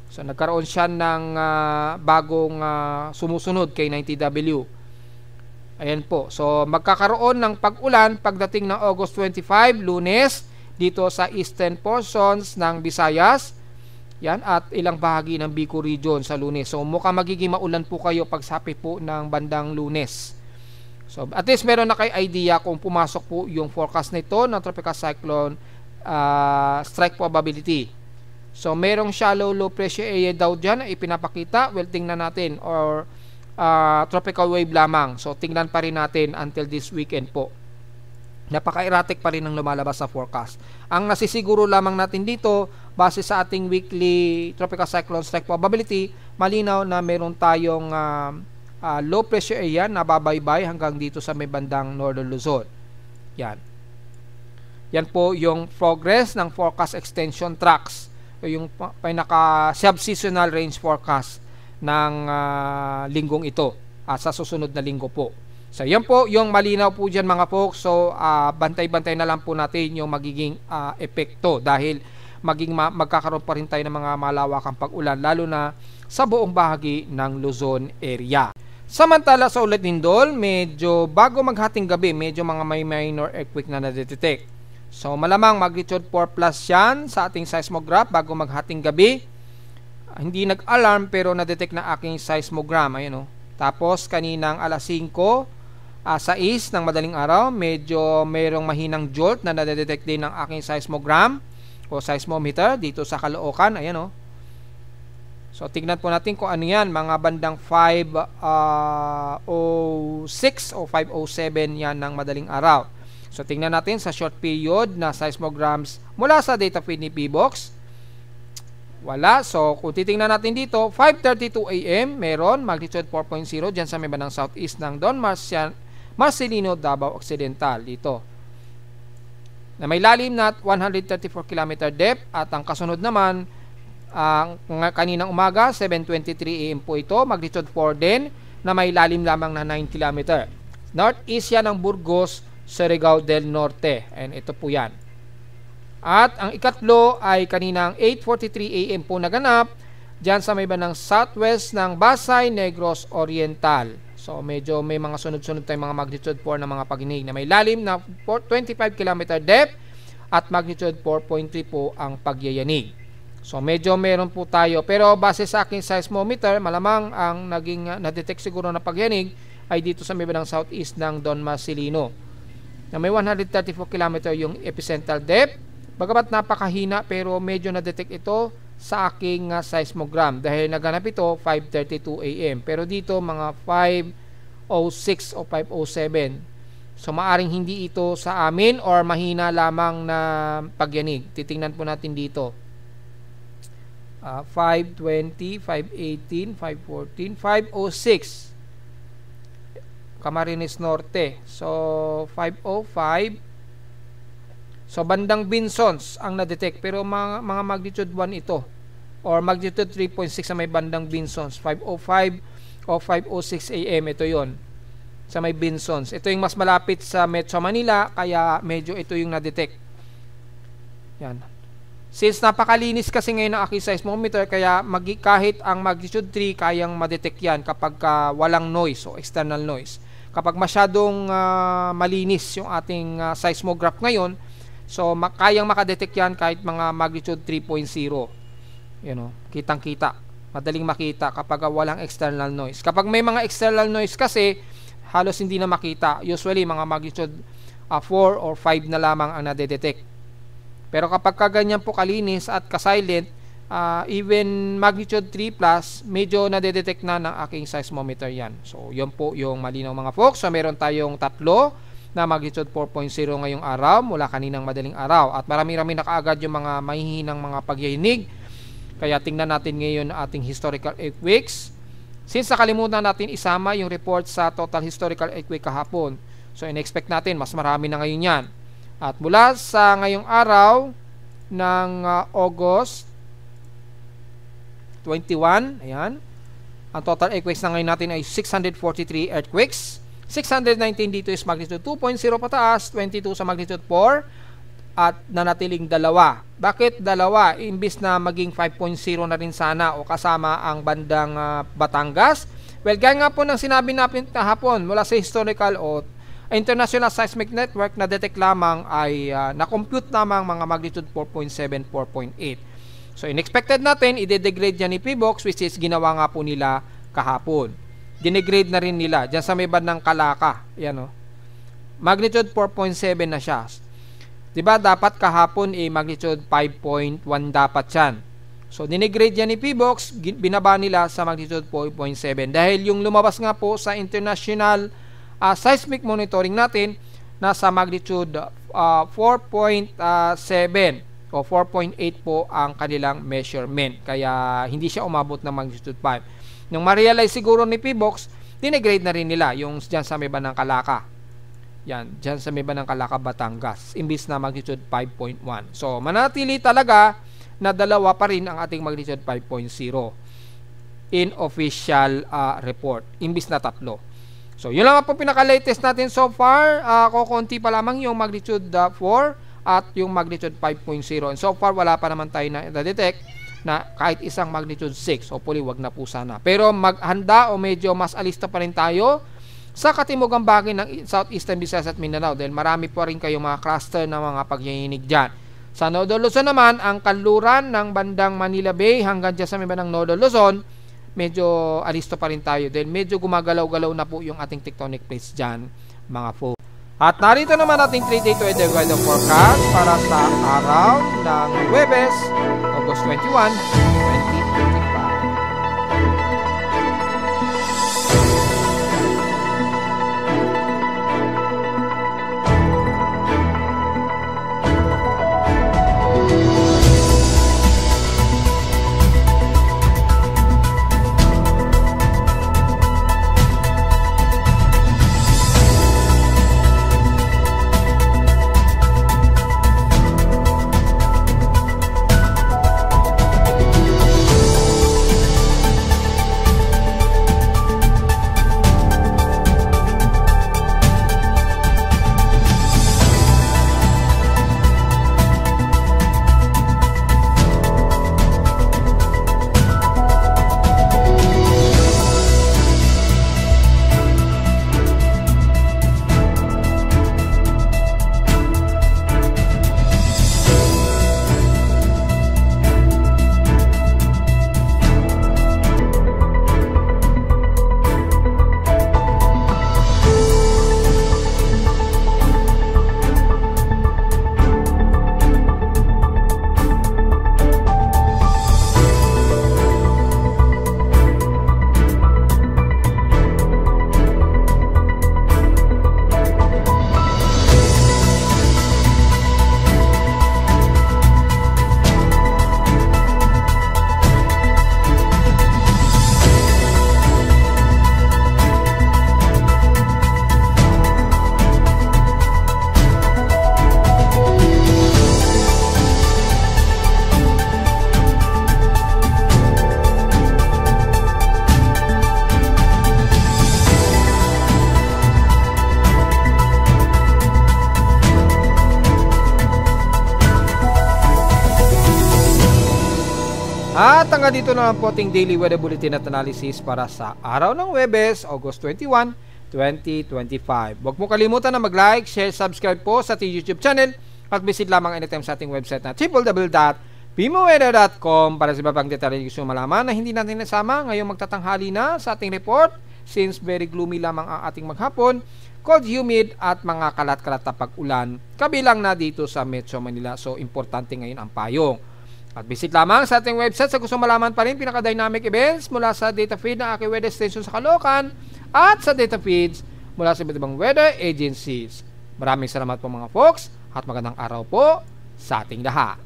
So, nagkaroon siya ng bagong sumusunod kay 90W. Ayan po. So, magkakaroon ng pag-ulan pagdating ng August 25, Lunes, dito sa eastern portions ng Visayas. Yan, at ilang bahagi ng Bicol region sa Lunes. So, mukhang magiging maulan po kayo pagsapit po ng bandang Lunes. So at least meron na kayo idea kung pumasok po yung forecast nito ng tropical cyclone strike probability. So merong shallow low pressure area daw dyan na ipinapakita. Well, tingnan natin, or tropical wave lamang. So tingnan pa rin natin until this weekend po. Napaka-erratic pa rin ang lumalabas sa forecast. Ang nasisiguro lamang natin dito, base sa ating weekly tropical cyclone strike probability, malinaw na meron tayong low pressure area na babaybay hanggang dito sa may bandang Northern Luzon. Yan. Yan po yung progress ng forecast extension tracks, o yung pinaka sub-seasonal range forecast ng linggong ito, sa susunod na linggo po. So yan po yung malinaw po dyan mga folks. So bantay-bantay na lang po natin yung magiging epekto, dahil magkakaroon pa rin tayo ng mga malawakang pag-ulan, lalo na sa buong bahagi ng Luzon area. Samantala sa ulat lindol, medyo bago maghating gabi, medyo mga may minor earthquake na nadetect. So malamang magnitude 4 plus yan sa ating seismograph bago maghating gabi. Hindi nag-alarm pero na-detect na aking seismogram. Ayun, Tapos kaninang alas 5 sa east ng madaling araw, medyo mayroong mahinang jolt na nadedetect din ng aking seismogram o seismometer dito sa Caloocan. Ayan, So tignan po natin kung ano yan, mga bandang 5:06 o 5:07 yan ng madaling araw. So tingnan natin sa short period na seismograms mula sa data feed ni PBOX. Wala. So kung titingnan natin dito, 5:32 AM meron magnitude 4.0 dyan sa may bandang southeast ng Don Marcelino, Davao Occidental dito, na may lalim na 134 km depth. At ang kasunod naman, kaninang umaga 7:23 AM po ito, magnitude 4 din, na may lalim lamang na 9 km. Northeast yan ng Burgos, Surigao del Norte, and ito po yan. At ang ikatlo ay kaninang 8:43 AM po naganap dyan sa may bandang southwest ng Pasay, Negros Oriental. So medyo may mga sunod-sunod tayong mga magnitude 4 na mga paghinig, na may lalim na 25 km depth at magnitude 4.3 po ang pagyayanig. So medyo meron po tayo, pero base sa aking seismometer, malamang ang naging na-detect siguro na pagyanig ay dito sa may bandang southeast ng Don Marcelino, na may 134 km yung epicentral depth. Bagamat napakahina, pero medyo na-detect ito sa aking seismogram dahil naganap ito 5:32 AM. Pero dito mga 5:06 o 5:07. So maaring hindi ito sa amin or mahina lamang na pagyanig. Titingnan po natin dito. 5:20, 5:18, 5:14, 5:06. Camarines Norte. So 5:05. So bandang Binsons ang na-detect, pero mga magnitude 1 ito or magnitude 3.6 sa may bandang Binsons. 5:05 o 5:06 AM ito yon sa may Binsons. Ito yung mas malapit sa Metro Manila, kaya medyo ito yung na-detect. Yan. Since napakalinis kasi ngayon ang aking seismometer, kaya kahit ang magnitude 3 kayang ma-detect yan kapag walang noise o external noise. Kapag masyadong malinis yung ating seismograph ngayon, so kayang makadetect yan kahit mga magnitude 3.0. Kitang-kita. Madaling makita kapag walang external noise. Kapag may mga external noise kasi, halos hindi na makita. Usually mga magnitude 4 or 5 na lamang ang nadedetect. Pero kapag kaganyan po kalinis at ka-silent, even magnitude 3 plus, medyo nadedetect na ng aking seismometer yan. So yun po yung malinaw mga folks. So meron tayong tatlo na magnitude 4.0 ngayong araw mula kaninang madaling araw, at marami-rami na kaagad yung mga mahihinang mga pagyayinig. Kaya tingnan natin ngayon ating historical earthquakes. Since nakalimutan natin isama yung report sa total historical earthquake kahapon, so in-expect natin mas marami na ngayon yan. At mula sa ngayong araw ng August 21, ayan, ang total earthquakes na ngayon natin ay 643 earthquakes. 619 dito is magnitude 2.0 pataas, 22 sa magnitude 4, at nanatiling dalawa. Bakit dalawa? Imbis na maging 5.0 na rin sana o kasama ang bandang Batangas. Well, gaya nga po ng sinabi natin kahapon, mula sa historical o International Seismic Network, na detect lamang ay na-compute lamang mga magnitude 4.7, 4.8. So, in-expected natin, i-degrade yan ni PBOX, which is ginawa nga po nila kahapon. Dinegrade na rin nila. Diyan sa may bandang Kalaka. Yan o. Magnitude 4.7 na siya. Diba dapat kahapon magnitude 5.1 dapat yan. So dinegrade yan ni PBOX, binaba nila sa magnitude 4.7 dahil yung lumabas nga po sa international seismic monitoring natin nasa magnitude 4.7 o 4.8 po ang kanilang measurement. Kaya hindi siya umabot ng magnitude 5. Nung ma-realize siguro ni PBOX, dinegrade na rin nila yung dyan sa may bandang Kalaka. Yan, dyan sa may bandang Kalaka, Batangas, imbis na magnitude 5.1. So, manatili talaga na dalawa pa rin ang ating magnitude 5.0 in official report, imbis na 3. So, yun lang po pinaka-latest natin so far. Kukunti pa lamang yung magnitude 4 at yung magnitude 5.0. And so far, wala pa naman tayo na detect na kahit isang magnitude 6. Hopefully, wag na po sana. Pero maghanda o medyo mas alista pa rin tayo sa katimugang bahagi ng Southeastern Visayas at Mindanao dahil marami po rin kayong mga cluster ng mga pagyinig dyan. Sa Northern Luzon naman, ang kanluran ng bandang Manila Bay hanggang dyan sa may bandang Northern Luzon, medyo alisto pa rin tayo dahil medyo gumagalaw-galaw na po yung ating tectonic plates dyan, mga folks. At narito naman ating 3-day to weather forecast para sa araw ng Huwebes, August 21, 2025. At hanggang dito na lang po ating daily weather bulletin at analysis para sa araw ng Huwebes, August 21, 2025. Huwag mo kalimutan na mag-like, share, subscribe po sa ating YouTube channel at visit lamang anytime sa ating website na www.pimoweather.com para sa iba pang detalye gusto malaman na hindi natin nasama ngayong magtatanghali na sa ating report since very gloomy lamang ang ating maghapon, cold, humid at mga kalat-kalat na pag-ulan kabilang na dito sa Metro Manila. So, importante ngayon ang payong. At visit lamang sa ating website sa gusto malaman pa rin pinaka-dynamic events mula sa data feed ng aking weather station sa Caloocan at sa data feeds mula sa iba't ibang weather agencies. Maraming salamat po mga folks at magandang araw po sa ating lahat.